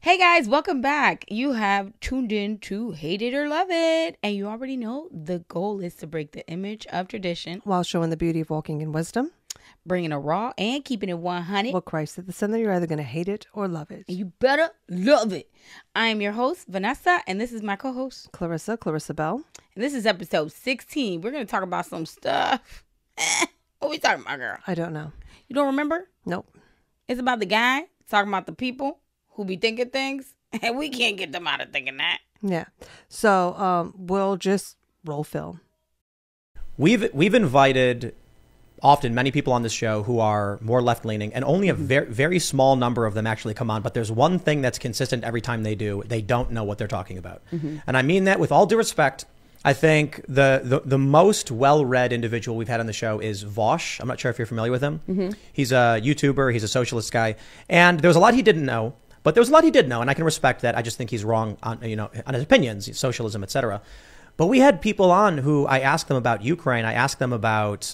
Hey guys, welcome back. You have tuned in to Hate It or Love It. And you already know the goal is to break the image of tradition while showing the beauty of walking in wisdom, bringing a raw and keeping it 100. Well, Christ at the center, you're either going to hate it or love it. And you better love it. I am your host, Vanessa, and this is my co-host, Clarissa Bell. And this is episode 16. We're going to talk about some stuff. What we talking about, girl? I don't know. You don't remember? Nope. It's about the guy talking about the people who be thinking things, and we can't get them out of thinking that. Yeah. So we'll just roll film. We've invited often many people on this show who are more left-leaning, and only a very small number of them actually come on. But there's one thing that's consistent every time they do. They don't know what they're talking about. And I mean that with all due respect. I think the most well-read individual we've had on the show is Vosh. I'm not sure if you're familiar with him. He's a YouTuber. He's a socialist guy. And there was a lot he didn't know. But there was a lot he did know, and I can respect that. I just think he's wrong on his opinions, socialism, etc. But we had people on who I asked them about Ukraine. I asked them about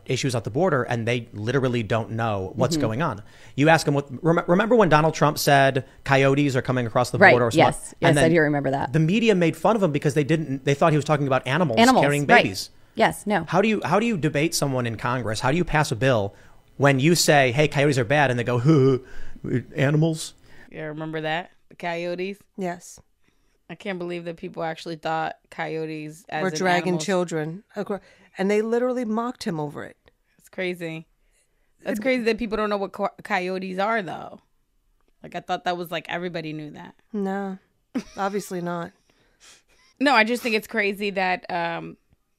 issues at the border, and they literally don't know what's going on. You ask them, remember when Donald Trump said coyotes are coming across the border? Right, yes, I do remember that. The media made fun of him because they thought he was talking about animals carrying babies. Right. Yes, no. How do you debate someone in Congress? How do you pass a bill when you say, hey, coyotes are bad, and they go, animals? Yeah, remember that? The coyotes? Yes. I can't believe that people actually thought coyotes were dragging children across, and they literally mocked him over it. It's crazy. That's crazy that people don't know what coyotes are, though. Like, I thought that was like everybody knew that. No, obviously not. No, I just think it's crazy that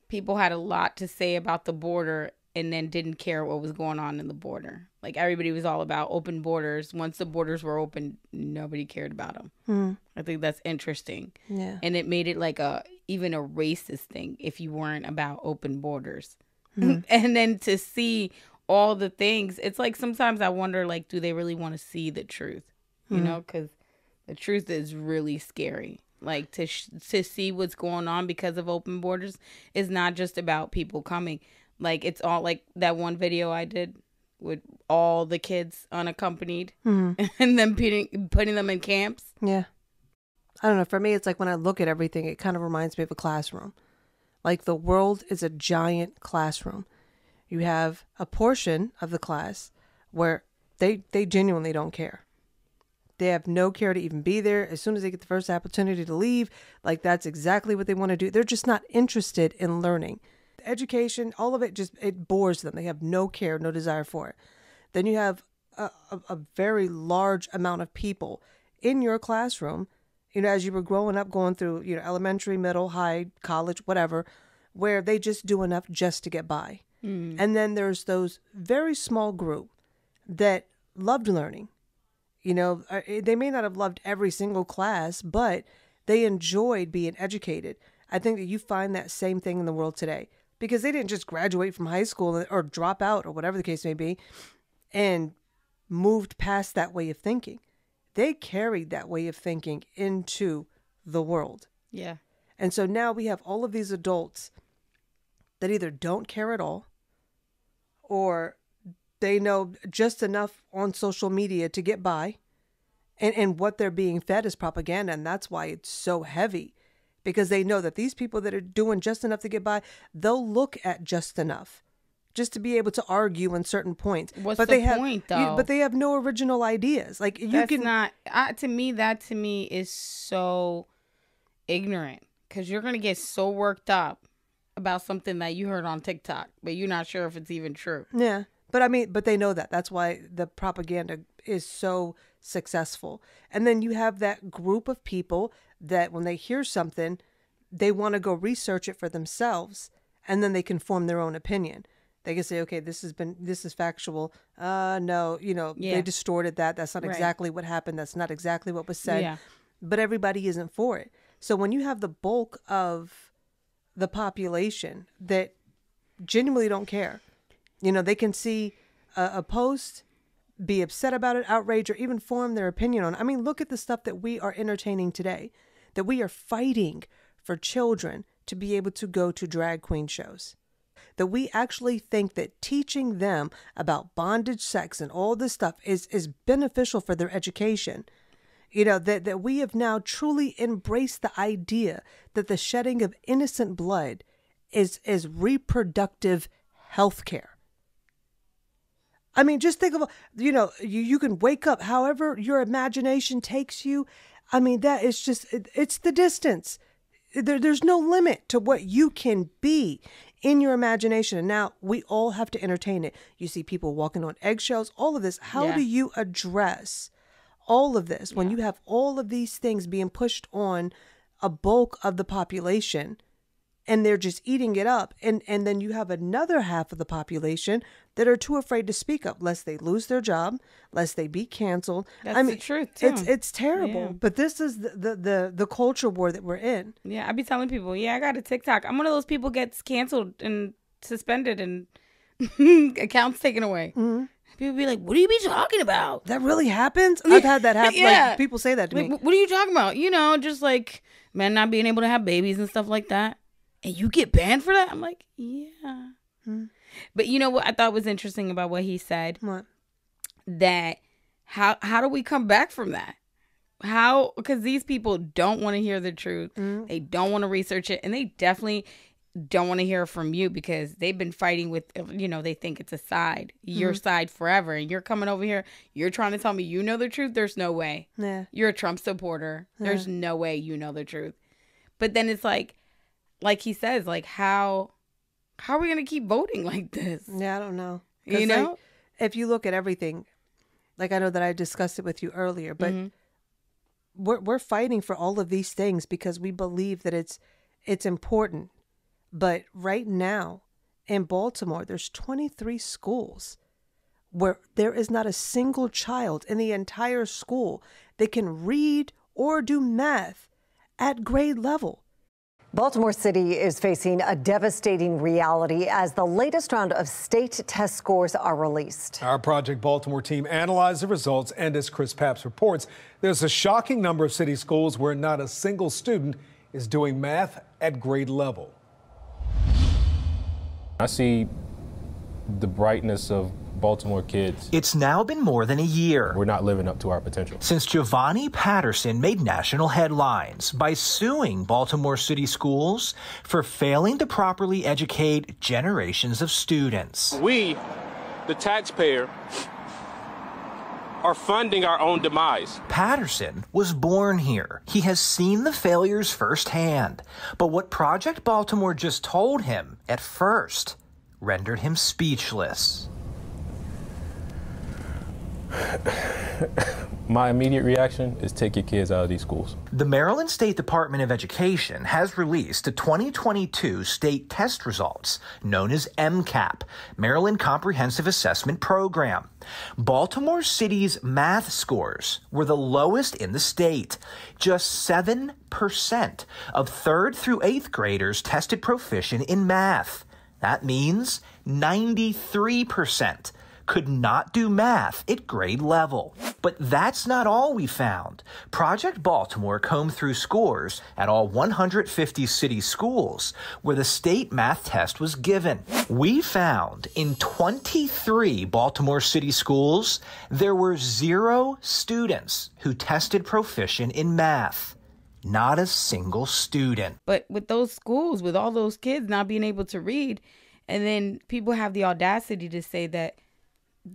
people had a lot to say about the border and then didn't care what was going on in the border. Like, everybody was all about open borders. Once the borders were open, nobody cared about them. I think that's interesting. Yeah. And it made it like even a racist thing if you weren't about open borders. And then to see all the things, it's like sometimes I wonder, like, do they really want to see the truth? You know, because the truth is really scary. Like, to see what's going on because of open borders is not just about people coming. Like, it's all like that one video I did with all the kids unaccompanied and then putting them in camps. Yeah. I don't know. For me, it's like when I look at everything, it kind of reminds me of a classroom. Like, the world is a giant classroom. You have a portion of the class where they genuinely don't care. They have no care to even be there. As soon as they get the first opportunity to leave, like, that's exactly what they want to do. They're just not interested in learning. Education, all of it, it bores them. They have no care, no desire for it. Then you have a very large amount of people in your classroom, as you were growing up, going through, elementary, middle, high, college, whatever, where they just do enough just to get by. And then there's those very small group that loved learning. They may not have loved every single class, but they enjoyed being educated. I think that you find that same thing in the world today. Because they didn't just graduate from high school or drop out or whatever the case may be and moved past that way of thinking. They carried that way of thinking into the world. Yeah. And so now we have all of these adults that either don't care at all or they know just enough on social media to get by. And what they're being fed is propaganda. And that's why it's so heavy. Because they know that these people that are doing just enough to get by, they'll look at just enough just to be able to argue on certain points. What's the point, though? But they have no original ideas. Like, to me is so ignorant. Because you're going to get so worked up about something that you heard on TikTok, but you're not sure if it's even true. Yeah. But they know that. That's why the propaganda is so successful. And then you have that group of people that when they hear something, they want to go research it for themselves, and then they can form their own opinion. They can say, okay, this is factual. No, They distorted that. That's not exactly what happened. That's not exactly what was said. Yeah. But everybody isn't for it. So when you have the bulk of the population that genuinely don't care, they can see a post, be upset about it, outrage, or even form their opinion on it. I mean, look at the stuff that we are entertaining today, that we are fighting for children to be able to go to drag queen shows, that we actually think that teaching them about bondage, sex, and all this stuff is beneficial for their education. You know, that we have now truly embraced the idea that the shedding of innocent blood is reproductive health care. I mean, just think of, you know, you can wake up however your imagination takes you. I mean, that is just, it's the distance. There's no limit to what you can be in your imagination. And now we all have to entertain it. You see people walking on eggshells, all of this. How do you address all of this when you have all of these things being pushed on a bulk of the population and they're just eating it up? And then you have another half of the population that are too afraid to speak up, lest they lose their job, lest they be canceled. That's the truth, too. It's terrible. Yeah. But this is the culture war that we're in. Yeah, I be telling people, I got a TikTok. I'm one of those people gets canceled and suspended and accounts taken away. Mm-hmm. People be like, what do you be talking about? That really happens? I've had that happen. Like, people say that to me. What are you talking about? You know, just like men not being able to have babies and stuff like that. And you get banned for that? I'm like, yeah. Hmm. But you know what I thought was interesting about what he said? What? That how do we come back from that? How? Because these people don't want to hear the truth. Mm-hmm. They don't want to research it. And they definitely don't want to hear from you because they've been fighting with, you know, they think it's a side, your side forever. And you're coming over here. You're trying to tell me you know the truth. There's no way. Yeah. You're a Trump supporter. Yeah. There's no way you know the truth. But then it's like he says, like, how are we going to keep voting like this? Yeah, I don't know. You know? Like, if you look at everything, like I know that I discussed it with you earlier, but we're fighting for all of these things because we believe that it's important. But right now in Baltimore, there's 23 schools where there is not a single child in the entire school that can read or do math at grade level. Baltimore City is facing a devastating reality as the latest round of state test scores are released. Our Project Baltimore team analyzed the results, and as Chris Papps reports, there's a shocking number of city schools where not a single student is doing math at grade level. I see the brightness of Baltimore kids. It's now been more than a year. We're not living up to our potential. Since Giovanni Patterson made national headlines by suing Baltimore City schools for failing to properly educate generations of students. We, the taxpayer, are funding our own demise. Patterson was born here. He has seen the failures firsthand. But what Project Baltimore just told him at first rendered him speechless. My immediate reaction is take your kids out of these schools. The Maryland State Department of Education has released the 2022 state test results, known as MCAP, Maryland Comprehensive Assessment Program. Baltimore City's math scores were the lowest in the state. Just 7% of 3rd through 8th graders tested proficient in math. That means 93% could not do math at grade level. But that's not all we found. Project Baltimore combed through scores at all 150 city schools where the state math test was given. We found in 23 Baltimore City schools, there were 0 students who tested proficient in math. Not a single student. But with those schools, with all those kids not being able to read, and then people have the audacity to say that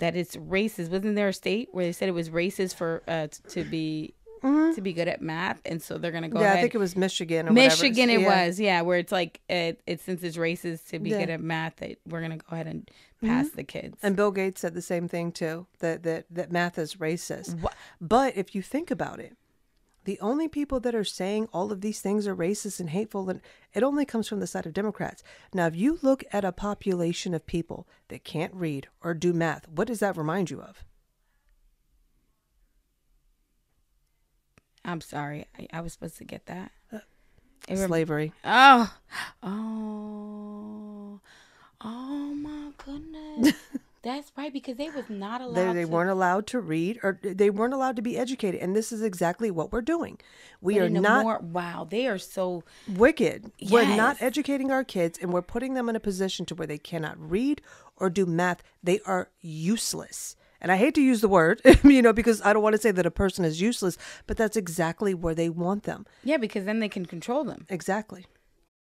it's racist. Wasn't there a state where they said it was racist for to be good at math, and so they're gonna go ahead. I think it was Michigan. Or Michigan, it was where it's like it's since it's racist to be good at math, that we're gonna go ahead and pass the kids. And Bill Gates said the same thing too. That math is racist. What? But if you think about it, the only people that are saying all of these things are racist and hateful, and it only comes from the side of Democrats. Now, if you look at a population of people that can't read or do math, what does that remind you of? I'm sorry. I was supposed to get that. Slavery. Oh my goodness. That's right, because they was not allowed They weren't allowed to read, or they weren't allowed to be educated. And this is exactly what we're doing. We are not... Wow, they are so... wicked. Yes. We're not educating our kids, and we're putting them in a position to where they cannot read or do math. They are useless. And I hate to use the word, because I don't want to say that a person is useless, but that's exactly where they want them. Yeah, because then they can control them. Exactly.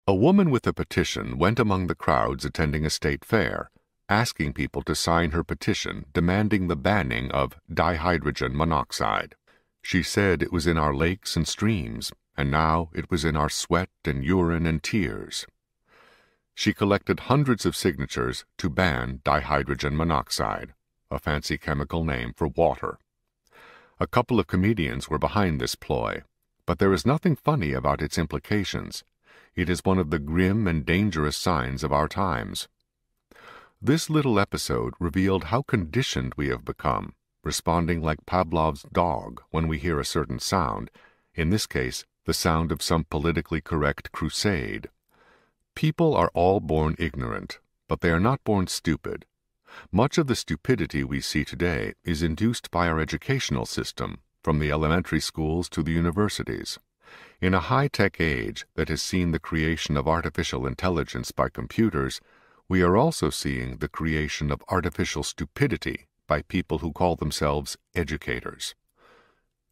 A woman with a petition went among the crowds attending a state fair, asking people to sign her petition demanding the banning of dihydrogen monoxide. She said it was in our lakes and streams, and now it was in our sweat and urine and tears. She collected hundreds of signatures to ban dihydrogen monoxide, a fancy chemical name for water. A couple of comedians were behind this ploy, but there is nothing funny about its implications. It is one of the grim and dangerous signs of our times. This little episode revealed how conditioned we have become, responding like Pavlov's dog when we hear a certain sound, in this case, the sound of some politically correct crusade. People are all born ignorant, but they are not born stupid. Much of the stupidity we see today is induced by our educational system, from the elementary schools to the universities. In a high-tech age that has seen the creation of artificial intelligence by computers, we are also seeing the creation of artificial stupidity by people who call themselves educators.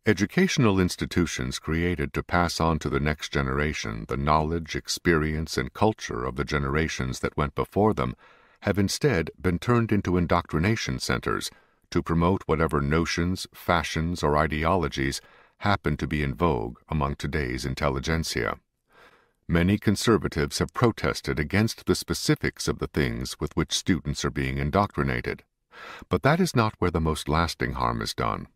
Educational institutions created to pass on to the next generation the knowledge, experience, and culture of the generations that went before them have instead been turned into indoctrination centers to promote whatever notions, fashions, or ideologies happen to be in vogue among today's intelligentsia. Many conservatives have protested against the specifics of the things with which students are being indoctrinated. But that is not where the most lasting harm is done.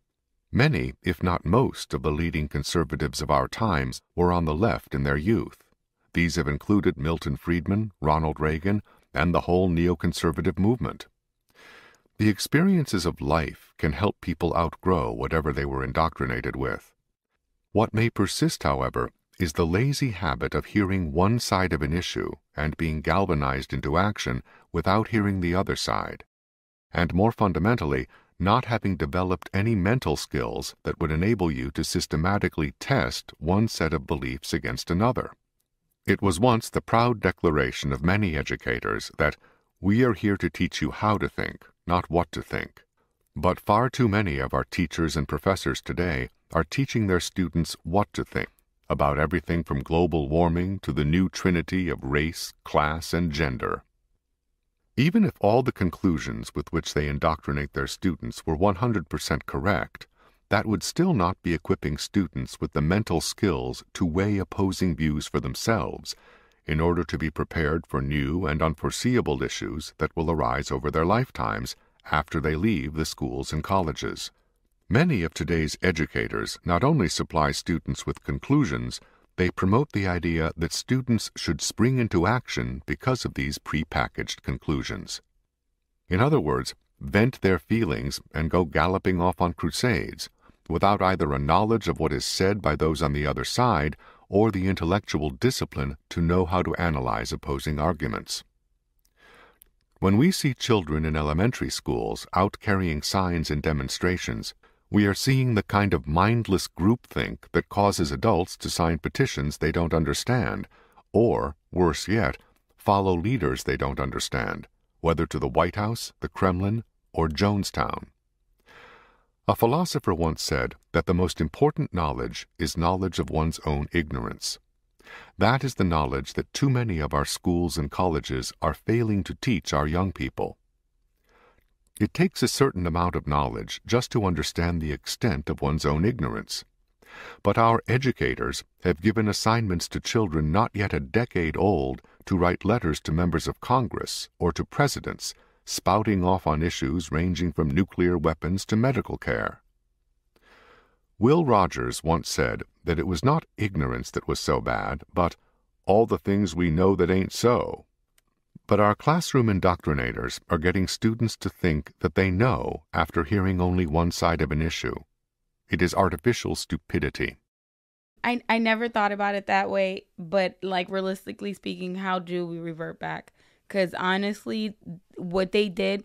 Many, if not most, of the leading conservatives of our times were on the left in their youth. These have included Milton Friedman, Ronald Reagan, and the whole neoconservative movement. The experiences of life can help people outgrow whatever they were indoctrinated with. What may persist, however, is the lazy habit of hearing one side of an issue and being galvanized into action without hearing the other side, and more fundamentally, not having developed any mental skills that would enable you to systematically test one set of beliefs against another. It was once the proud declaration of many educators that we are here to teach you how to think, not what to think. But far too many of our teachers and professors today are teaching their students what to think, about everything from global warming to the new trinity of race, class, and gender. Even if all the conclusions with which they indoctrinate their students were 100% correct, that would still not be equipping students with the mental skills to weigh opposing views for themselves in order to be prepared for new and unforeseeable issues that will arise over their lifetimes after they leave the schools and colleges. Many of today's educators not only supply students with conclusions, they promote the idea that students should spring into action because of these prepackaged conclusions. In other words, vent their feelings and go galloping off on crusades, without either a knowledge of what is said by those on the other side or the intellectual discipline to know how to analyze opposing arguments. When we see children in elementary schools out carrying signs and demonstrations, we are seeing the kind of mindless groupthink that causes adults to sign petitions they don't understand, or, worse yet, follow leaders they don't understand, whether to the White House, the Kremlin, or Jonestown. A philosopher once said that the most important knowledge is knowledge of one's own ignorance. That is the knowledge that too many of our schools and colleges are failing to teach our young people. It takes a certain amount of knowledge just to understand the extent of one's own ignorance. But our educators have given assignments to children not yet a decade old to write letters to members of Congress or to presidents, spouting off on issues ranging from nuclear weapons to medical care. Will Rogers once said that it was not ignorance that was so bad, but all the things we know that ain't so. But our classroom indoctrinators are getting students to think that they know after hearing only one side of an issue. It is artificial stupidity. I never thought about it that way, but like realistically speaking, how do we revert back? Because honestly, what they did,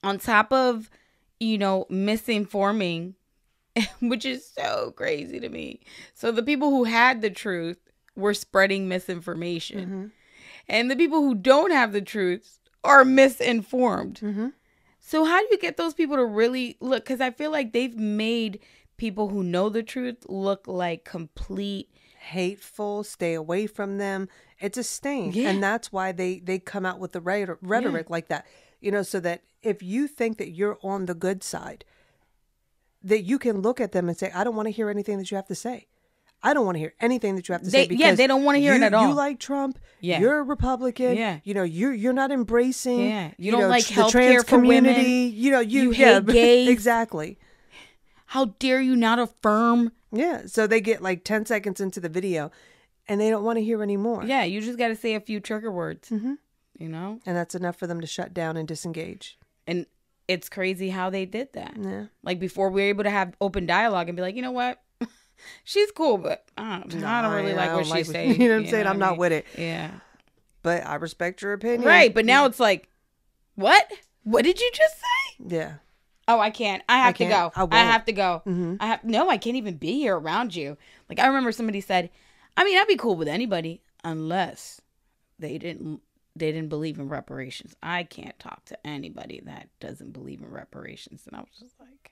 on top of, misinforming, which is so crazy to me. So the people who had the truth were spreading misinformation. Mm-hmm. And the people who don't have the truth are misinformed. Mm-hmm. So how do you get those people to really look? Because I feel like they've made people who know the truth look like complete hateful. Stay away from them. It's a stain. Yeah. And that's why they come out with the rhetoric like that. You know, so that if you think that you're on the good side, that you can look at them and say, I don't want to hear anything that you have to say. I don't want to hear anything that you have to say. Because they don't want to hear it at all. You like Trump. Yeah. You're a Republican. Yeah. You know, you're not embracing. Yeah. You don't like the health trans care for community. women. You know, you hate gays. Exactly. How dare you not affirm? Yeah. So they get like 10 seconds into the video and they don't want to hear anymore. Yeah. You just got to say a few trigger words, you know? And that's enough for them to shut down and disengage. And it's crazy how they did that. Yeah. Like before we were able to have open dialogue and be like, you know what? She's cool, but I don't really like what she's saying. You know what I'm saying? I'm not with it. Yeah. But I respect your opinion. Right. But now it's like, what? What did you just say? Yeah. Oh, I can't. I have to go. I have to go. No, I can't even be here around you. Like I remember somebody said, I mean, I'd be cool with anybody unless they didn't believe in reparations. I can't talk to anybody that doesn't believe in reparations. And I was just like,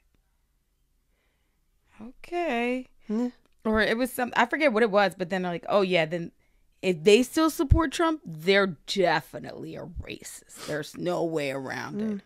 okay. Or it was I forget what it was, but then they're like, oh yeah, then if they still support Trump, they're definitely a racist. There's no way around it.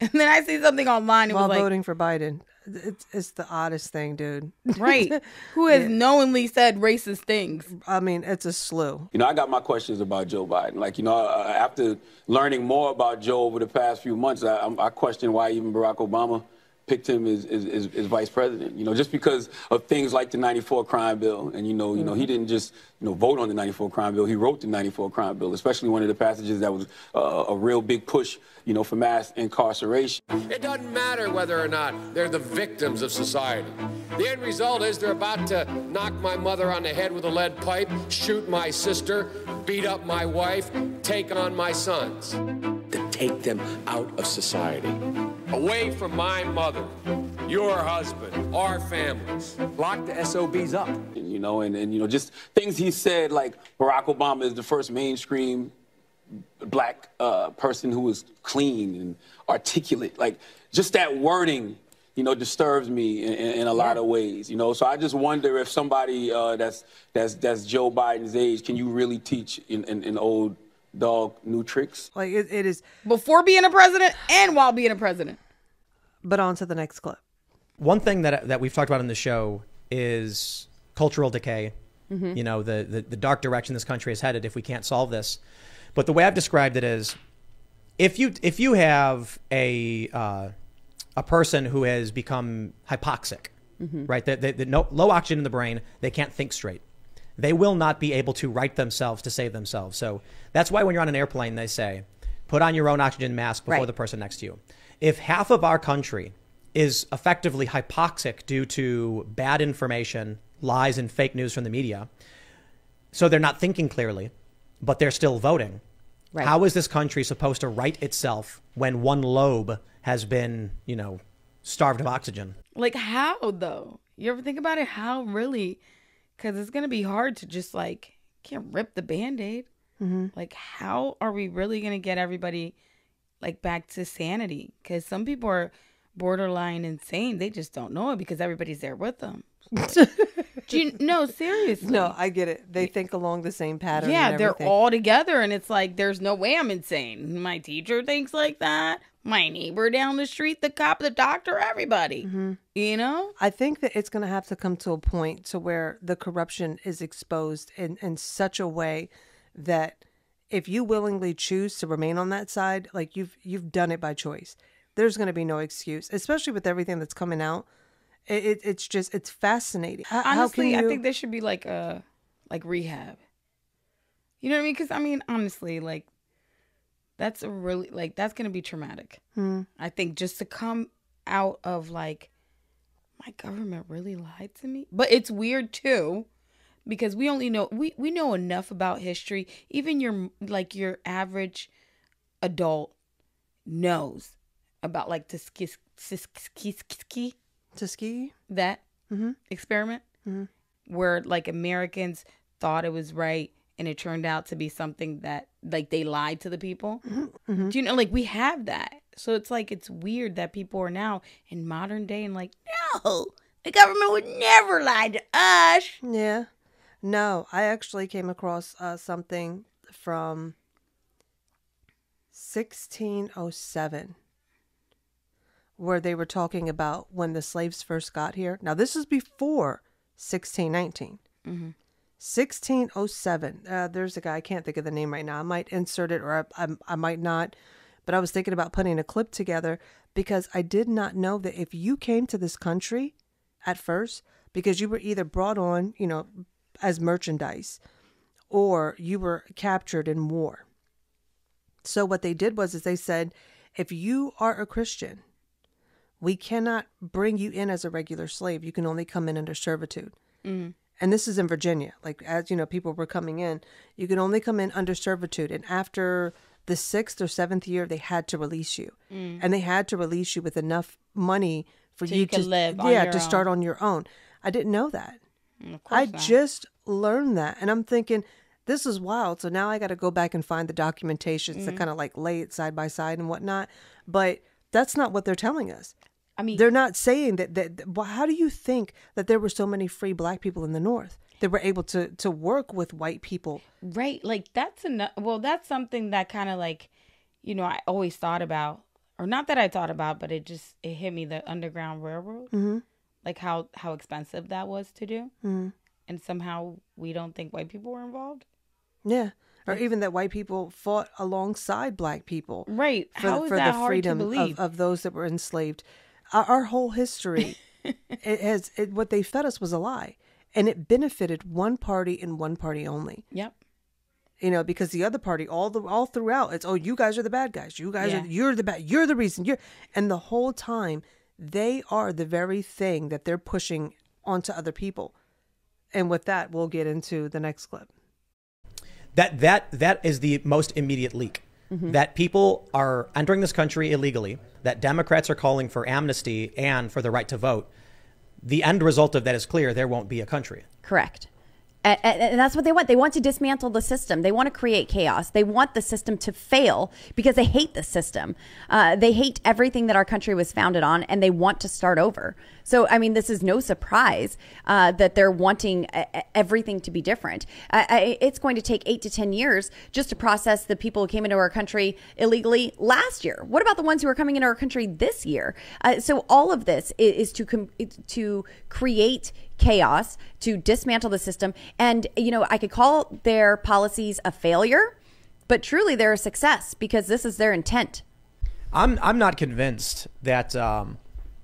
And then I see something online. While was like, voting for Biden, it's the oddest thing, dude. Right? Who has knowingly said racist things? I mean, it's a slew. You know, I got my questions about Joe Biden. Like, you know, after learning more about Joe over the past few months, I question why even Barack Obama picked him as vice president. You know, just because of things like the '94 crime bill, and you know, he didn't just vote on the '94 crime bill. He wrote the '94 crime bill, especially one of the passages that was a real big push, for mass incarceration. It doesn't matter whether or not they're the victims of society. The end result is they're about to knock my mother on the head with a lead pipe, shoot my sister, beat up my wife, take on my sons. To take them out of society. Away from my mother, your husband, our families. Lock the SOBs up. And just things he said, like Barack Obama is the first mainstream black person who was clean and articulate. Like, just that wording, disturbs me in a lot of ways. So I just wonder if somebody that's Joe Biden's age, can you really teach an old dog new tricks? Like it is before being a president and while being a president. But on to the next clip. One thing that we've talked about in the show is cultural decay. The dark direction this country is headed if we can't solve this. But the way I've described it is, if you have a person who has become hypoxic, right? Low oxygen in the brain, they can't think straight. They will not be able to right themselves to save themselves. So that's why when you're on an airplane, they say, put on your own oxygen mask before the person next to you. If half of our country is effectively hypoxic due to bad information, lies, and fake news from the media, so they're not thinking clearly, but they're still voting. Right. How is this country supposed to right itself when one lobe has been, starved of oxygen? Like, how, though? You ever think about it? How, really? Because it's going to be hard to just, can't rip the Band-Aid. Like, how are we really going to get everybody, back to sanity? Because some people are borderline insane. They just don't know it because everybody's there with them. No, seriously. No, I get it. They think along the same pattern. Yeah, they're all together, and it's like, there's no way I'm insane. My teacher thinks like that. My neighbor down the street, the cop, the doctor, everybody. I think that it's going to have to come to a point to where the corruption is exposed in such a way that if you willingly choose to remain on that side, like you've done it by choice. There's going to be no excuse, especially with everything that's coming out. It's fascinating. Honestly, I think there should be like rehab. You know what I mean? Because honestly, that's that's gonna be traumatic. I think just to come out of my government really lied to me. But it's weird too, because we only know we know enough about history. Even your average adult knows about Tuskegee? That experiment where Americans thought it was right and it turned out to be something that they lied to the people. Do you know, we have that. So it's like, it's weird that people are now in modern day and like, no, the government would never lie to us. Yeah. No, I actually came across something from 1607 where they were talking about when the slaves first got here. Now, this is before 1619. 1607. There's a guy, I can't think of the name right now. I might insert it or I might not. But I was thinking about putting a clip together because I did not know that if you came to this country at first, because you were either brought on, you know, as merchandise or you were captured in war. So what they did was they said, if you are a Christian, we cannot bring you in as a regular slave. You can only come in under servitude. And this is in Virginia. Like, as you know, people were coming in. You can only come in under servitude. And after the 6th or 7th year, they had to release you. And they had to release you with enough money for So you you to could live on your to start own. on your own. I didn't know that. Of course I not. just learned that. And I'm thinking, this is wild. So now I got to go back and find the documentations to kind of like lay it side by side and whatnot. But that's not what they're telling us. I mean, They're not saying that well, how do you think that there were so many free black people in the North that were able to work with white people? right. Like, that's that's something that kind of like, you know, I always thought about, or not that I thought about, but it hit me, the Underground Railroad, like how expensive that was to do. And somehow we don't think white people were involved. Yeah. Or even that white people fought alongside black people. Right. For, How is for that the hard to freedom believe? of those that were enslaved. Our whole history, what they fed us was a lie. And it benefited one party and one party only. Yep. You know, because the other party, all throughout, it's, oh, you guys are the bad guys. You guys Yeah. you're the bad. You're the reason. And the whole time, they are the very thing that they're pushing onto other people. And with that, we'll get into the next clip. That is the most immediate leak. That people are entering this country illegally, that Democrats are calling for amnesty and for the right to vote. The end result of that is clear. There won't be a country. Correct. And that's what they want. They want to dismantle the system. They want to create chaos. They want the system to fail because they hate the system. They hate everything that our country was founded on, and they want to start over. So, I mean, this is no surprise that they're wanting everything to be different. It's going to take 8 to 10 years just to process the people who came into our country illegally last year. What about the ones who are coming into our country this year? So all of this is to create chaos, to dismantle the system. And, you know, I could call their policies a failure, but truly they're a success because this is their intent. I'm not convinced that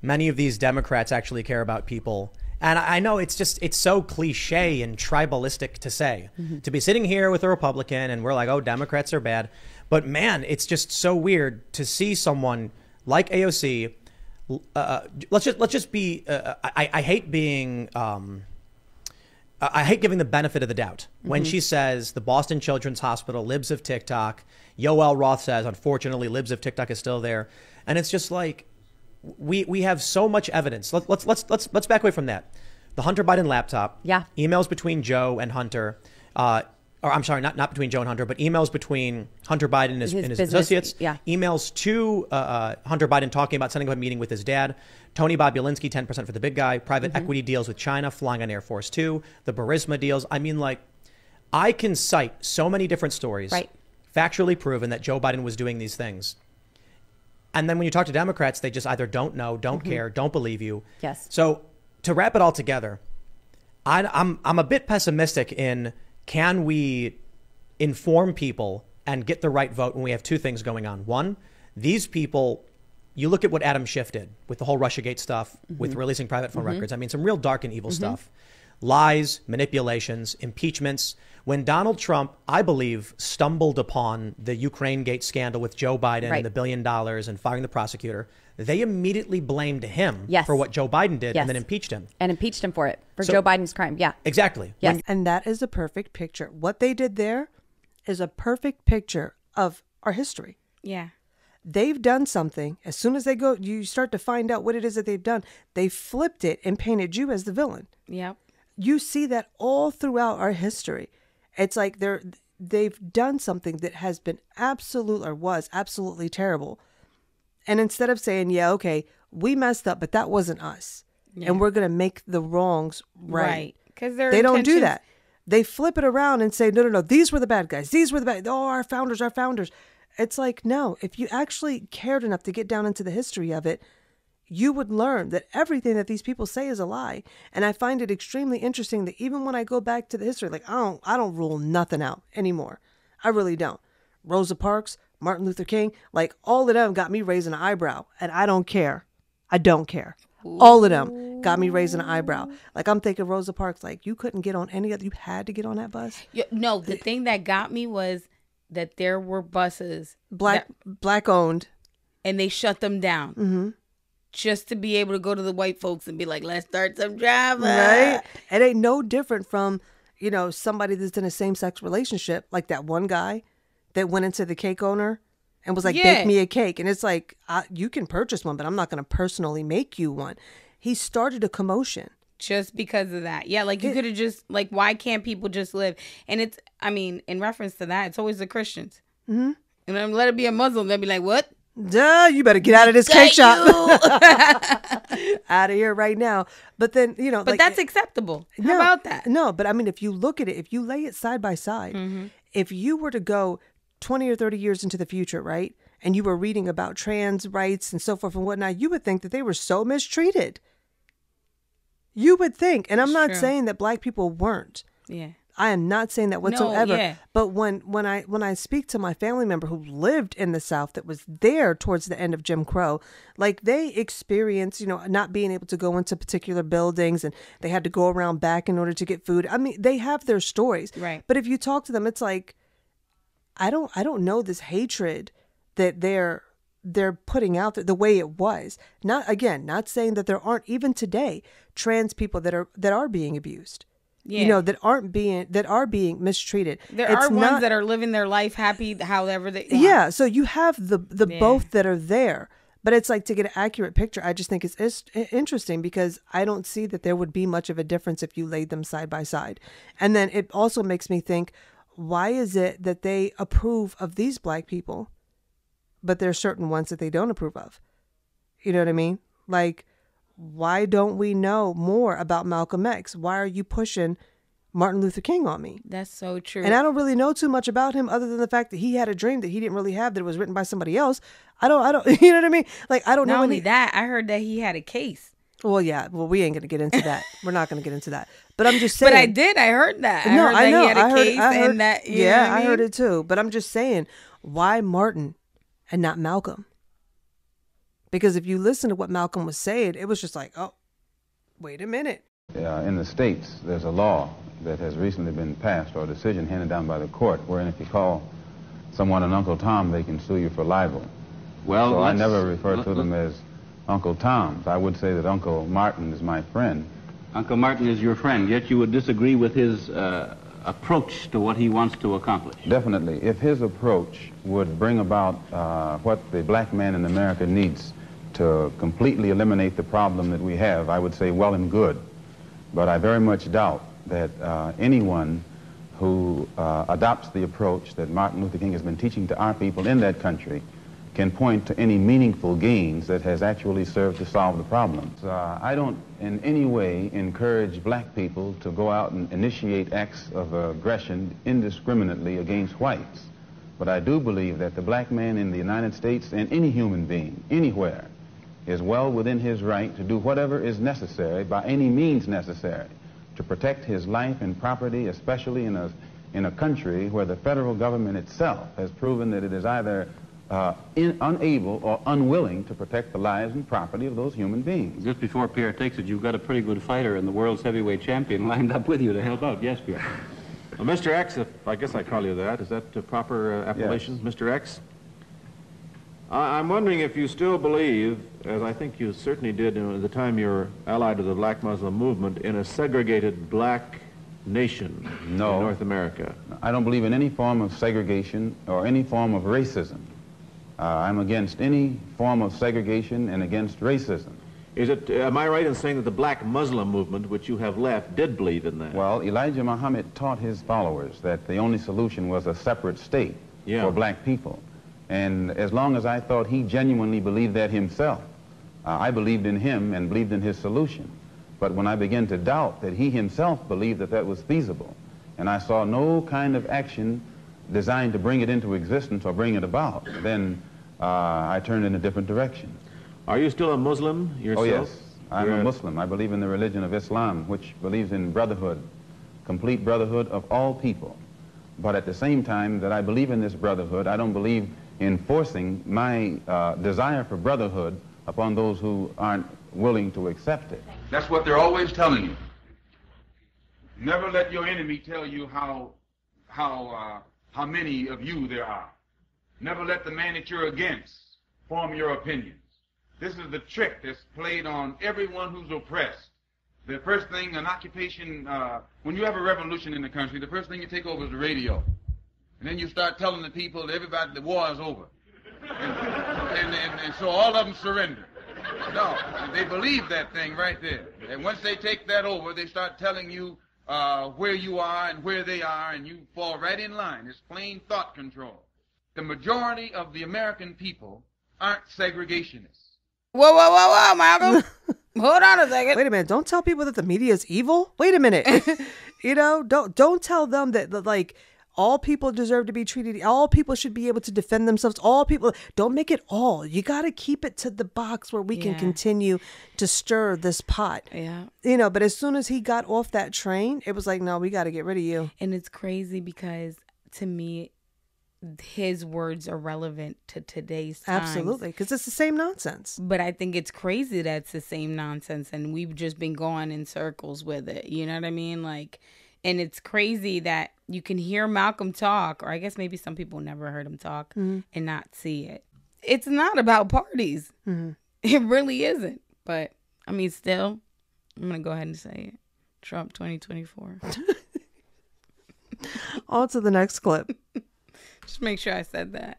many of these Democrats actually care about people. And I know it's so cliche and tribalistic to say, to be sitting here with a Republican and we're like, oh, Democrats are bad. But man, it's just so weird to see someone like AOC. Let's just be. I hate being. I hate giving the benefit of the doubt when she says the Boston Children's Hospital lives of TikTok. Yoel Roth says, unfortunately, libs of TikTok is still there, and it's just like we have so much evidence. Let's back away from that. The Hunter Biden laptop. Yeah. Emails between Joe and Hunter. Or I'm sorry, not between Joe and Hunter, but emails between Hunter Biden and his business, associates. yeah. Emails to Hunter Biden talking about setting up a meeting with his dad. Tony Bobulinski, 10% for the big guy. Private equity deals with China, flying on Air Force 2. The Burisma deals. I mean, like, I can cite so many different stories, Right. factually proven that Joe Biden was doing these things. And then when you talk to Democrats, they just either don't know, don't care, don't believe you. Yes. So to wrap it all together, I'm a bit pessimistic in, can we inform people and get the right vote when we have two things going on? One, these people, you look at what Adam Schiff did with the whole Russiagate stuff, with releasing private phone records. I mean, some real dark and evil stuff. Lies, manipulations, impeachments. When Donald Trump, I believe, stumbled upon the Ukraine Gate scandal with Joe Biden Right. and the $1 billion and firing the prosecutor, they immediately blamed him Yes. for what Joe Biden did Yes. and then impeached him. And impeached him for it, for So- Joe Biden's crime. Yeah. Exactly. Yes. And that is a perfect picture. What they did there is a perfect picture of our history. Yeah. They've done something. As soon as they go, you start to find out what it is that they've done. They flipped it and painted you as the villain. Yep. You see that all throughout our history. It's like they've done something that has been was absolutely terrible. And instead of saying, yeah, okay, we messed up, but that wasn't us. Yeah. And we're going to make the wrongs right. Because they don't do that. They flip it around and say, no, these were the bad guys. These were the bad. Oh, our founders. It's like, no, if you actually cared enough to get down into the history of it, you would learn that everything that these people say is a lie. And I find it extremely interesting that even when I go back to the history, like I don't rule nothing out anymore. I really don't. Rosa Parks, Martin Luther King, like all of them got me raising an eyebrow, and I don't care. I don't care. Ooh. All of them got me raising an eyebrow. Like I'm thinking Rosa Parks, like you couldn't get on any other, you had to get on that bus. No, the thing that got me was that there were buses black owned, and they shut them down just to be able to go to the white folks and be like, let's start some drama. Right? It ain't no different from, somebody that's in a same-sex relationship, like that one guy that went into the cake owner and was like, bake me a cake. And it's like, you can purchase one, but I'm not going to personally make you one. He started a commotion. Just because of that. Yeah, like you could have just, like, why can't people just live? And it's, in reference to that, it's always the Christians. Mm-hmm. And then let it be a Muslim. They'll be like, what? Duh, you better get out of this cake shop. Out of here right now. But then, But like, that's acceptable. How about that? No, but if you look at it, if you lay it side by side, if you were to go 20 or 30 years into the future, right? And you were reading about trans rights and so forth and whatnot, you would think that they were so mistreated. You would think, and I'm not saying that black people weren't. Yeah. I am not saying that whatsoever. No, yeah. But when I speak to my family member who lived in the South that was there towards the end of Jim Crow, like they experienced, not being able to go into particular buildings and they had to go around back in order to get food. They have their stories. Right. But if you talk to them, it's like, I don't know this hatred that they're putting out there the way it was. Not saying that there aren't even today trans people that are being abused. Yeah. That are being mistreated. There are ones that are living their life happy however they want. Yeah, so you have the both that are there. But it's like, to get an accurate picture, I just think it's interesting because I don't see that there would be much of a difference if you laid them side by side. And then it also makes me think, why is it that they approve of these black people, but there's certain ones that they don't approve of? You know what I mean? Like, why don't we know more about Malcolm X? Why are you pushing Martin Luther King on me? That's so true. And I don't really know too much about him other than the fact that he had a dream that he didn't really have, that it was written by somebody else. I don't, you know what I mean? Like, I don't know. Not only that, I heard that he had a case. Well, yeah. Well, we ain't going to get into that. We're not going to get into that. But I'm just saying. But I heard that. No, I know. He had a case and that. Yeah, I heard it too. But I'm just saying, why Martin and not Malcolm? Because if you listen to what Malcolm was saying, it was just like, oh, wait a minute. In the States, there's a law that has recently been passed, or a decision handed down by the court, wherein if you call someone an Uncle Tom, they can sue you for libel. Well, so I never refer to them as Uncle Toms. I would say that Uncle Martin is my friend. Uncle Martin is your friend, yet you would disagree with his approach to what he wants to accomplish. Definitely. If his approach would bring about what the black man in America needs to completely eliminate the problem that we have, I would say well and good. But I very much doubt that anyone who adopts the approach that Martin Luther King has been teaching to our people in that country can point to any meaningful gains that has actually served to solve the problems. I don't in any way encourage black people to go out and initiate acts of aggression indiscriminately against whites. But I do believe that the black man in the United States, and any human being, anywhere, is well within his right to do whatever is necessary, by any means necessary, to protect his life and property, especially in a country where the federal government itself has proven that it is either unable or unwilling to protect the lives and property of those human beings. Just before Pierre takes it, you've got a pretty good fighter and the world's heavyweight champion lined up with you to help out. Yes, Pierre. Well, Mr. X, if I guess I call you that, is that the proper appellation, yes. Mr. X? I'm wondering if you still believe, as I think you certainly did at the time you were allied to the black Muslim movement, in a segregated black nation in North America. I don't believe in any form of segregation or any form of racism. I'm against any form of segregation and against racism. Am I right in saying that the black Muslim movement, which you have left, did believe in that? Well, Elijah Muhammad taught his followers that the only solution was a separate state for black people. And as long as I thought he genuinely believed that himself, I believed in him and believed in his solution. But when I began to doubt that he himself believed that that was feasible, and I saw no kind of action designed to bring it into existence or bring it about, then I turned in a different direction. Are you still a Muslim yourself? Oh, yes. I'm a Muslim. I believe in the religion of Islam, which believes in brotherhood, complete brotherhood of all people. But at the same time that I believe in this brotherhood, I don't believe in forcing my desire for brotherhood upon those who aren't willing to accept it. That's what they're always telling you. Never let your enemy tell you how many of you there are. Never let the man that you're against form your opinions. This is the trick that's played on everyone who's oppressed. The first thing, an occupation, when you have a revolution in the country, the first thing you take over is the radio. And then you start telling the people, everybody, the war is over. And so all of them surrender. No, they believe that thing right there. And once they take that over, they start telling you where you are and where they are, and you fall right in line. It's plain thought control. The majority of the American people aren't segregationists. Whoa, Malcolm. Hold on a second. Wait a minute. Don't tell people that the media is evil. Wait a minute. Don't tell them that like all people deserve to be treated. All people should be able to defend themselves. All people. Don't make it all. You got to keep it to the box where we can continue to stir this pot. Yeah. But as soon as he got off that train, it was like, no, we got to get rid of you. And it's crazy because to me, his words are relevant to today's times. Absolutely, because it's the same nonsense. But I think it's crazy that it's the same nonsense, and we've just been going in circles with it. You know what I mean? Like, and it's crazy that you can hear Malcolm talk, or I guess maybe some people never heard him talk and not see it. It's not about parties. It really isn't. But I mean, still, I'm gonna go ahead and say it. Trump 2024. On to the next clip. Just make sure I said that.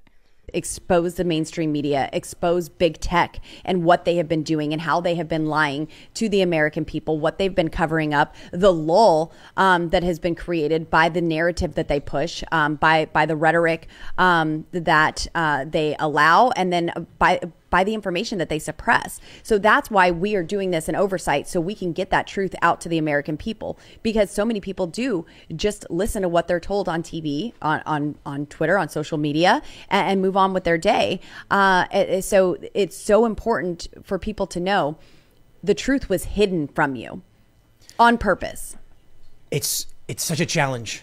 Expose the mainstream media, expose big tech and what they have been doing and how they have been lying to the American people, what they've been covering up, the lull that has been created by the narrative that they push, by the rhetoric that they allow, and then by the information that they suppress. So that's why we are doing this in oversight, so we can get that truth out to the American people, because so many people do just listen to what they're told on TV, on Twitter, on social media, and move on with their day. So it's so important for people to know the truth was hidden from you on purpose. It's such a challenge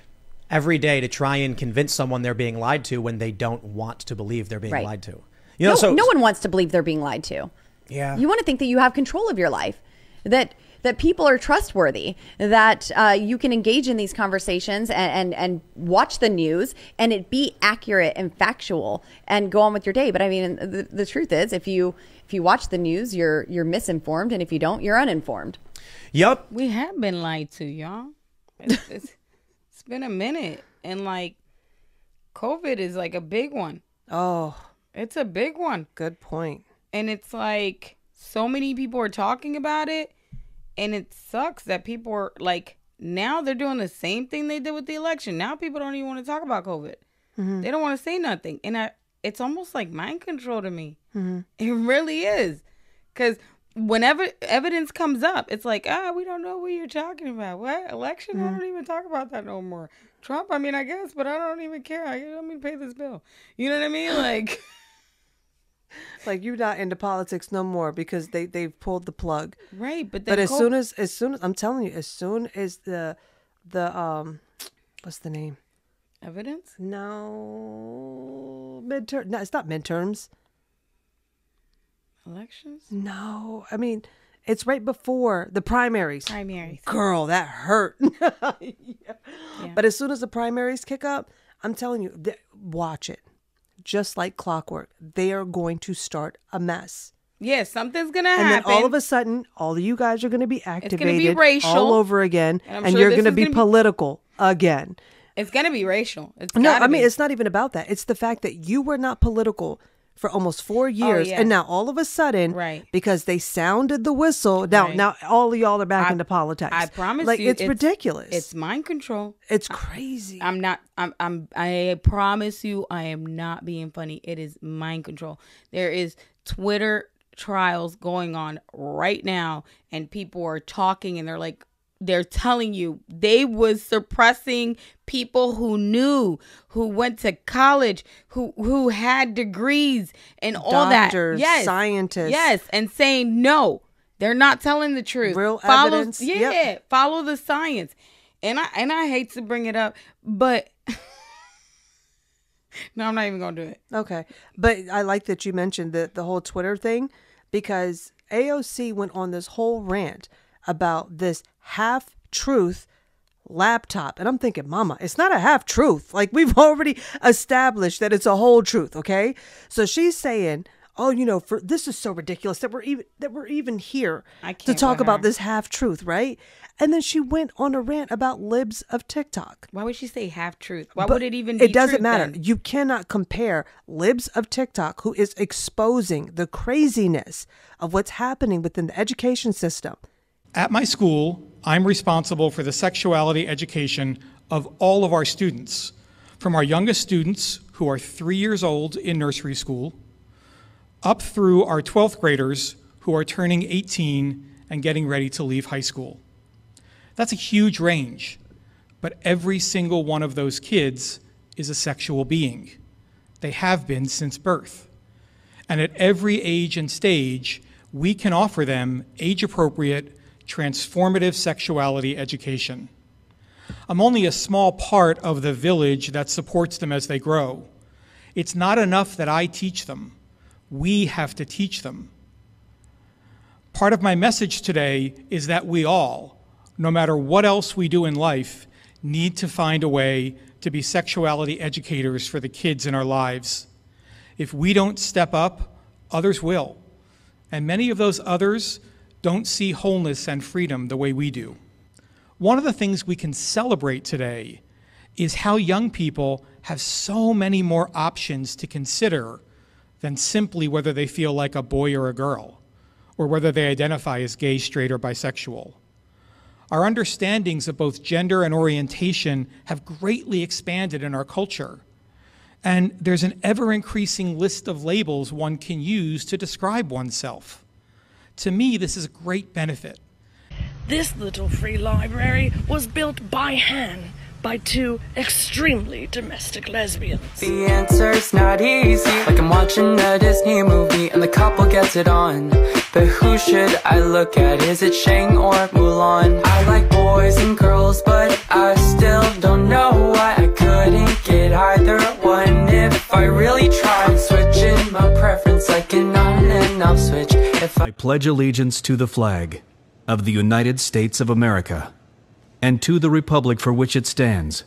every day to try and convince someone they're being lied to when they don't want to believe they're being lied to. No one wants to believe they're being lied to. Yeah. You want to think that you have control of your life, that people are trustworthy, that you can engage in these conversations and watch the news and it be accurate and factual and go on with your day. But I mean, the truth is, if you watch the news, you're misinformed, and if you don't, you're uninformed. Yep. We have been lied to, y'all. It's been a minute, and like COVID is like a big one. Oh. It's a big one. Good point. And it's like so many people are talking about it, and it sucks that people are like, now they're doing the same thing they did with the election. Now people don't even want to talk about COVID. They don't want to say nothing. And it's almost like mind control to me. It really is. Because whenever evidence comes up, it's like, we don't know what you're talking about. What? Election? I don't even talk about that no more. Trump, I mean, I guess, but I don't even care. I don't even pay this bill. You know what I mean? Like... Like, you're not into politics no more because they've pulled the plug. Right, but as soon as I'm telling you, as soon as the what's the name? Evidence? No, midterm. No, it's not midterms. Elections? No, I mean, it's right before the primaries. Girl, that hurt. Yeah. But as soon as the primaries kick up, I'm telling you, watch it. Just like clockwork, they are going to start a mess. Yeah, something's going to happen. And then all of a sudden, all of you guys are going to be activated. It's going to be racial. All over again. And you're going to be political again. It's going to be racial. No, I mean, it's not even about that. It's the fact that you were not political for almost 4 years. yeah. And now all of a sudden, Right. because they sounded the whistle, now all of y'all are back into politics. I promise like, you, it's ridiculous. It's mind control. It's crazy. I promise you, I am not being funny. It is mind control. There is Twitter trials going on right now, and people are talking, and they're telling you they was suppressing people who knew, who went to college, who had degrees and all Doctors, that. Yes, scientists. Yes, and saying no, they're not telling the truth. Real evidence. Yeah, Yep. follow the science. And I hate to bring it up, but no, I'm not even gonna do it. Okay. But I like that you mentioned the whole Twitter thing, because AOC went on this whole rant about this half-truth laptop. And I'm thinking, Mama, it's not a half-truth. Like, we've already established that it's a whole truth, okay? So she's saying, oh, this is so ridiculous that we're even here to talk about this half-truth, right? And then she went on a rant about libs of TikTok. Why would she say half-truth? Why would it even be It doesn't truth matter. then? You cannot compare libs of TikTok, who is exposing the craziness of what's happening within the education system. At my school, I'm responsible for the sexuality education of all of our students, from our youngest students, who are 3 years old in nursery school, up through our 12th graders, who are turning 18 and getting ready to leave high school. That's a huge range, but every single one of those kids is a sexual being. They have been since birth. And at every age and stage, we can offer them age-appropriate, transformative sexuality education. I'm only a small part of the village that supports them as they grow. It's not enough that I teach them. We have to teach them. Part of my message today is that we all, no matter what else we do in life, need to find a way to be sexuality educators for the kids in our lives. If we don't step up, others will. And many of those others don't see wholeness and freedom the way we do. One of the things we can celebrate today is how young people have so many more options to consider than simply whether they feel like a boy or a girl, or whether they identify as gay, straight, or bisexual. Our understandings of both gender and orientation have greatly expanded in our culture. And there's an ever-increasing list of labels one can use to describe oneself. To me, this is a great benefit. This little free library was built by hand by two extremely domestic lesbians. The answer's not easy, like I'm watching a Disney movie and the couple gets it on. But who should I look at? Is it Shang or Mulan? I like boys and girls, but I still don't know why I couldn't get either one. If I really tried, switching my preference like an on and off switch. I pledge allegiance to the flag of the United States of America and to the republic for which it stands,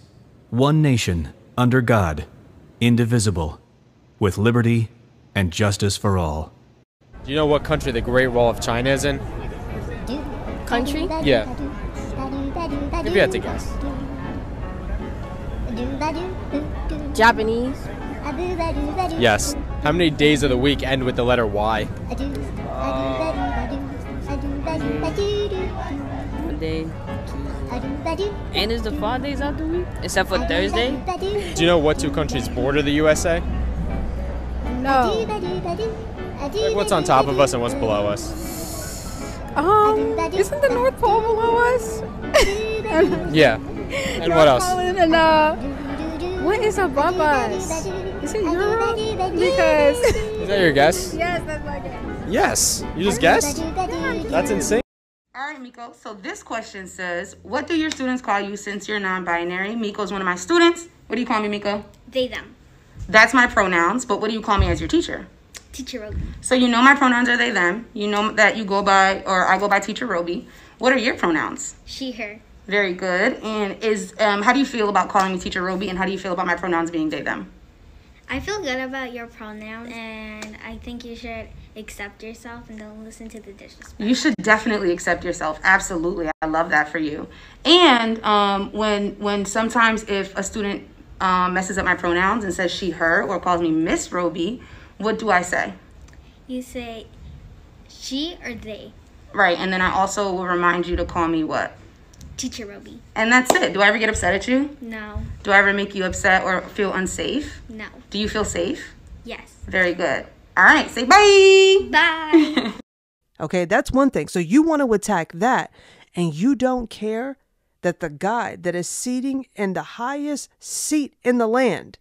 one nation, under God, indivisible, with liberty and justice for all. Do you know what country the Great Wall of China is in? Country? Yeah. If you had to guess. Japanese? Yes. How many days of the week end with the letter Y? Monday, Tuesday. And is the 5 days out the week? Except for Thursday? Do you know what two countries border the USA? No. Like what's on top of us and what's below us? Isn't the North Pole below us? Yeah. And what else? And, what is above us? Is it Europe? Because... Is that your guess? Yes, that's my guess. Yes. You just guessed? That's insane. All right, Miko. So this question says, what do your students call you since you're non-binary? Miko's one of my students. What do you call me, Miko? They, them. That's my pronouns, but what do you call me as your teacher? Teacher Roby. So you know my pronouns are they, them. You know that you go by, or I go by Teacher Roby. What are your pronouns? She, her. Very good. And how do you feel about calling me Teacher Roby, and how do you feel about my pronouns being they, them? I feel good about your pronouns, and I think you should accept yourself and don't listen to the disrespect. You should definitely accept yourself. Absolutely. I love that for you. And when sometimes if a student messes up my pronouns and says she, her, or calls me Miss Roby, what do I say? You say she or they. Right, and then I also will remind you to call me what? Teacher Roby. And that's it. Do I ever get upset at you? No. Do I ever make you upset or feel unsafe? No. Do you feel safe? Yes. Very good. All right, say bye. Bye. Okay, that's one thing. So you want to attack that, and you don't care that the guy that is seating in the highest seat in the land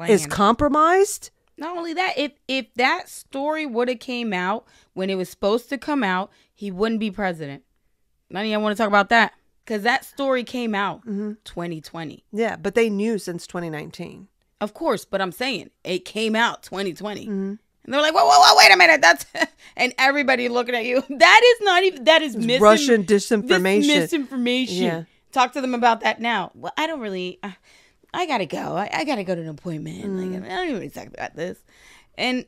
is compromised? Not only that, if that story would have came out when it was supposed to come out, he wouldn't be president. None of y'all want to talk about that? Because that story came out 2020. Yeah, but they knew since 2019. Of course, but I'm saying it came out 2020. And they're like, whoa, wait a minute. That's and everybody looking at you. That is not even, that is Russian disinformation. Misinformation. Yeah. Talk to them about that now. Well, I don't really, I got to go. I got to go to an appointment. Like, I don't even talk about this. And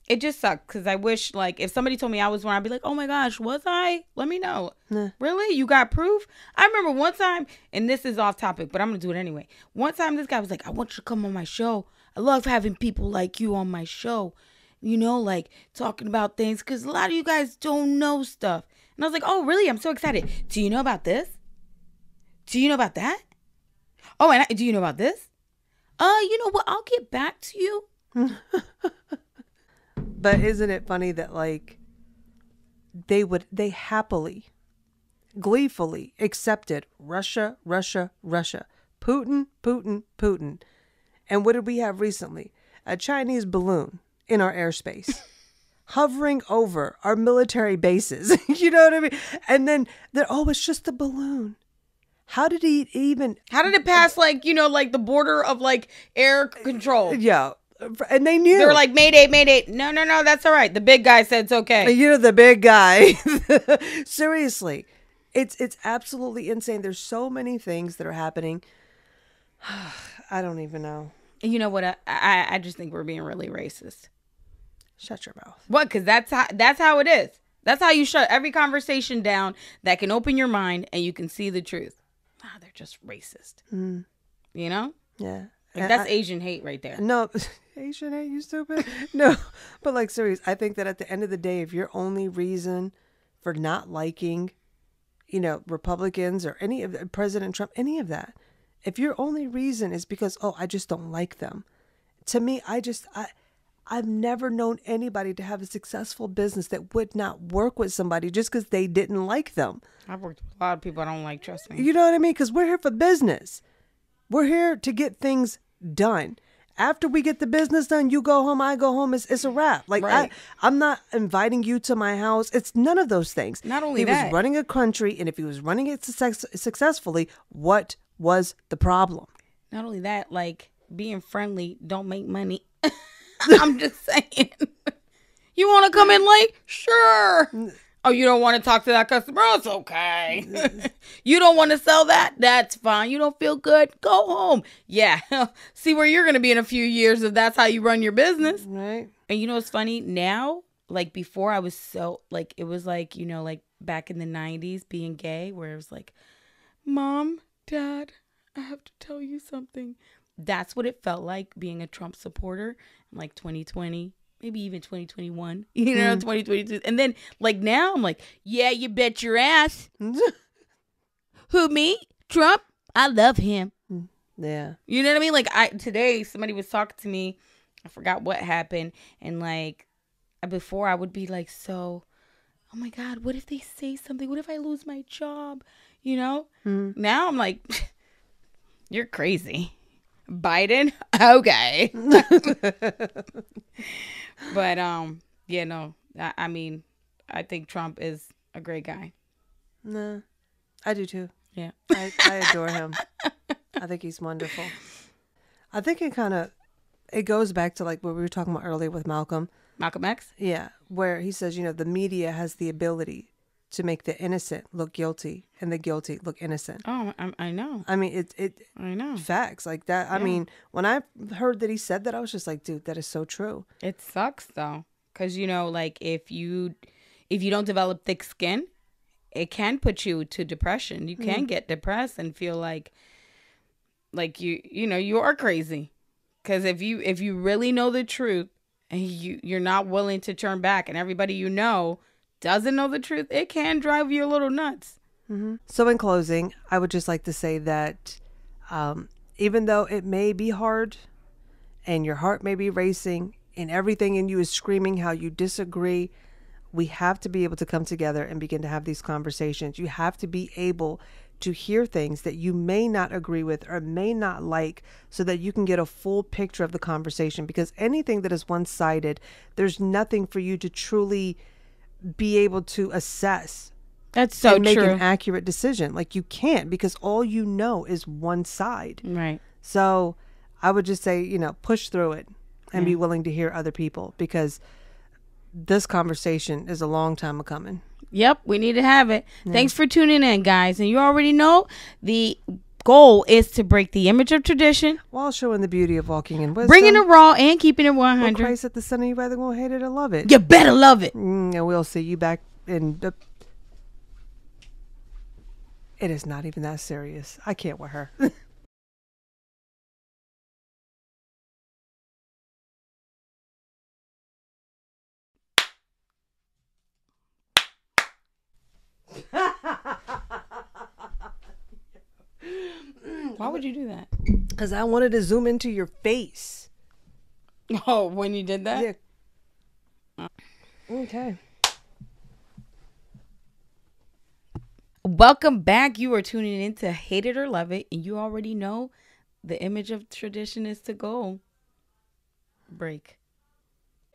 it just sucked because I wish, like, if somebody told me I was wrong, I'd be like, oh my gosh, was I? Let me know. Really? You got proof? I remember one time, and this is off topic, but I'm going to do it anyway. One time this guy was like, I want you to come on my show. I love having people like you on my show. You know, like talking about things because a lot of you guys don't know stuff. And I was like, oh, really? I'm so excited. Do you know about this? Do you know about that? Oh, and do you know about this? You know what? I'll get back to you. But isn't it funny that, like, they happily, gleefully accepted Russia, Putin. And what did we have recently? A Chinese balloon in our airspace, hovering over our military bases. You know what I mean? And then it's just a balloon. How did it pass, like, you know, like the border of like air control? Yeah. And they knew. They were like, Mayday. No, that's all right. The big guy said it's okay. You know, the big guy. Seriously. It's absolutely insane. There's so many things that are happening. I don't even know. You know what? I just think we're being really racist. Shut your mouth. What? Because that's how it is. That's how you shut every conversation down that can open your mind and you can see the truth. They're just racist. You know? Yeah. Like, that's Asian hate right there. No, Asian hate, you stupid. No, but like, serious. I think that at the end of the day, if your only reason for not liking, you know, Republicans or any of President Trump, any of that, if your only reason is because, oh, I just don't like them, to me, I've never known anybody to have a successful business that would not work with somebody just because they didn't like them. I've worked with a lot of people I don't like, trust me. You know what I mean? Because we're here for business. We're here to get things done. After we get the business done, you go home, I go home. It's a wrap. Like, right. I'm not inviting you to my house. It's none of those things. Not only he that. was running a country, and if he was running it successfully, what was the problem? Not only that, like, being friendly don't make money. I'm just saying. You want to come in late? Sure. Oh, you don't want to talk to that customer? Oh, it's okay. You don't want to sell that? That's fine. You don't feel good? Go home. Yeah. See where you're going to be in a few years if that's how you run your business. Right. And you know what's funny? Now, like, before I was so, like, it was like, you know, like back in the 90s being gay where it was like, Mom, Dad, I have to tell you something. That's what it felt like being a Trump supporter in like 2020. Maybe even 2021, you know, 2022. And then, like, now I'm like, yeah, you bet your ass. Who, me? Trump? I love him. Yeah. You know what I mean? Like, today, somebody was talking to me. I forgot what happened. And, like, before I would be like, so, oh, my God, what if they say something? What if I lose my job? You know? Now I'm like, you're crazy. Biden? Okay. But, yeah, no, I mean, I think Trump is a great guy. No, I do too. Yeah. I adore him. I think he's wonderful. I think it goes back to like what we were talking about earlier with Malcolm X. Yeah. Where he says, you know, the media has the ability to make the innocent look guilty and the guilty look innocent. Oh, I know. I mean, I know. Facts like that. Yeah. I mean, when I heard that he said that, I was just like, dude, that is so true. It sucks though. Cause you know, like if you don't develop thick skin, it can put you to depression. You can get depressed and feel like you know, you are crazy. Cause if you really know the truth and you're not willing to turn back, and everybody you know doesn't know the truth, it can drive you a little nuts. Mm-hmm. So in closing, I would just like to say that even though it may be hard and your heart may be racing and everything in you is screaming how you disagree, we have to be able to come together and begin to have these conversations. You have to be able to hear things that you may not agree with or may not like, so that you can get a full picture of the conversation. Because anything that is one-sided, there's nothing for you to truly be able to assess. That's so and make true. an accurate decision. Like, you can't, because all you know is one side. Right. So I would just say, push through it and be willing to hear other people, because this conversation is a long time a coming. Yep, we need to have it. Yeah. Thanks for tuning in, guys. And you already know the goal is to break the image of tradition while showing the beauty of walking in wisdom, bringing it raw and keeping it 100. With Christ at the center, you either gonna hate it or love it. You better love it. And we'll see you back in the... It is not even that serious. I can't with her. Why would you do that? Because I wanted to zoom into your face. Oh, when you did that? Yeah. Okay. Welcome back. You are tuning in to Hate It or Love It, and you already know the image of tradition is to go break.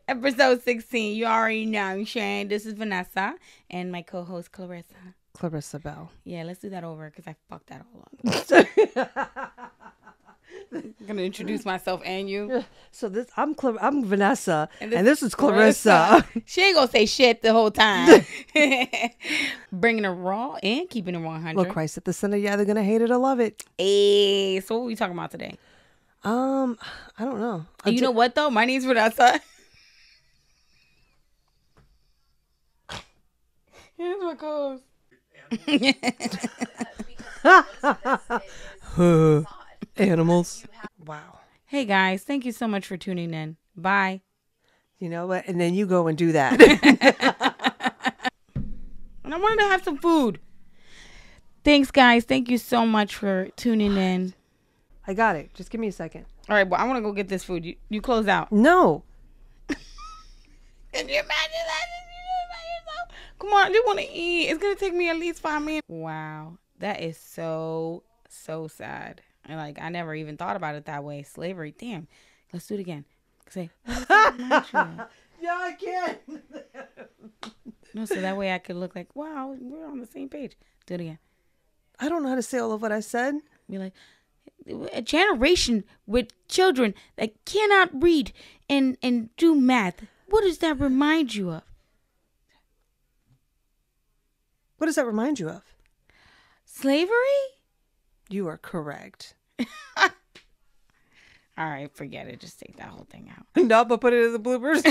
Episode 16. You already know. I'm Sharon. This is Vanessa and my co-host Clarissa Bell. Yeah, let's do that over because I fucked that all up. I'm gonna introduce myself and you. So I'm Vanessa, and this is Clarissa. She ain't gonna say shit the whole time. Bringing it raw and keeping it 100. Well, Christ at the center, you're either gonna hate it or love it. Hey, so what are we talking about today? I don't know. You know what though? My name's Vanessa. Here's my co-host. Animals. Wow. Hey guys, thank you so much for tuning in. Bye. You know what? And then you go and do that. And I wanted to have some food. Thanks, guys. Thank you so much for tuning in. I got it. Just give me a second. All right, well, I want to go get this food. You close out. No. Can you imagine that? Come on, I do want to eat. It's going to take me at least 5 minutes. Wow. That is so sad. And I never even thought about it that way. Slavery. Damn. Let's do it again. Say, yeah, I can. No, so that way I could look like, wow, we're on the same page. Do it again. I don't know how to say all of what I said. Be like, a generation with children that cannot read and do math. What does that remind you of? What does that remind you of? Slavery? You are correct. All right, forget it. Just take that whole thing out. No, but put it in the bloopers.